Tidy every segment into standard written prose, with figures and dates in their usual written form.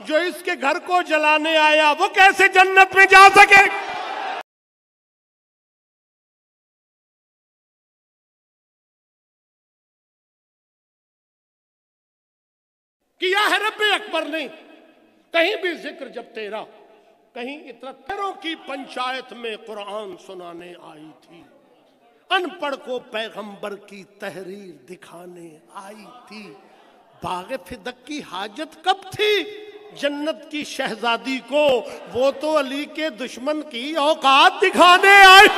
جو اس کے گھر کو جلانے آیا وہ کیسے جنت میں جا سکے؟ کیا ہے رب اکبر نے کہیں بھی ذکر جب تیرا، کہیں اتنا تیروں کی پنچایت میں قرآن سنانے آئی تھی، ان پڑھ کو پیغمبر کی تحریر دکھانے آئی تھی۔ باغ فدق کی حاجت کب تھی جنت کی شہزادی کو؟ وہ تو علی کے دشمن کی اوقات دکھانے آئی۔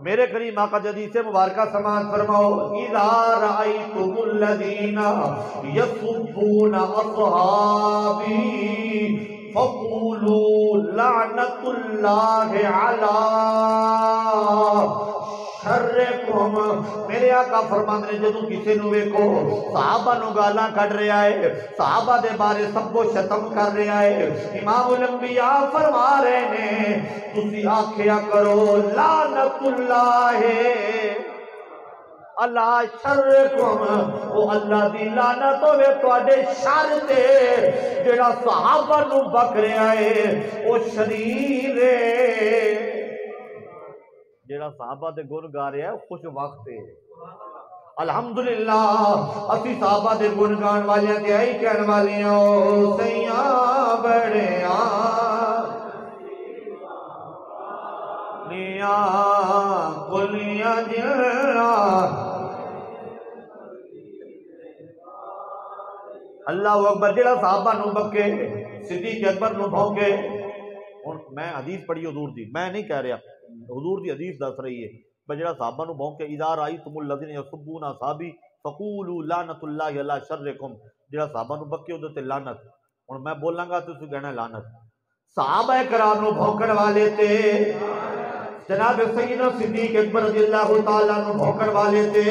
میرے کریم آقا حدیث مبارکہ سماعت فرماؤ، اذا رأیتم الذین یسبون اصحابی فقولوا لعنت اللہ علی شرکم۔ میرے آقا فرماندے نے جدوں کسے نو ویکھو صحابہ نو گالاں کڈ رہا ہے، صحابہ دے بارے سب کو شتم کر رہا ہے، امام الانبیاء فرما رہے نے تسی آکھیا کرو لعنت اللہ اللہ شرکم، او اللہ دی لعنت ہوے تواڈے شر تے۔ جڑا صحابہ نو بک رہا ہے او شریر ہے، جڑا صحابہ دے گن گا رہا ہے خوش وقت ہے۔ الحمدللہ اسی صحابہ دے گن گان والیاں تے آئی کہن والیاں سیاں بڑیاں نیاں کلیاں جیاں۔ اللہ اکبر، جڑا صحابہ نو بکے صدیق اکبر نو بھونکے۔ میں حدیث پڑھی حضور دی، میں نہیں کہہ رہا، حضور دی حدیث دس رہی ہے بس جڑا صحابہ نو بھونکے اذا رأیتم الذین یسبون اصحابی فقولوا لعنت اللہ علی شرکم، جڑا صحابہ نو بکے اودے تے لعنت۔ ہن میں بولاں گا تسی کہنا لعنت۔ صحابہ کرام نو بھونکن والے تے جناب سیدنا صدیق اکبر رضی اللہ تعالیٰ نو بھونکن والے تے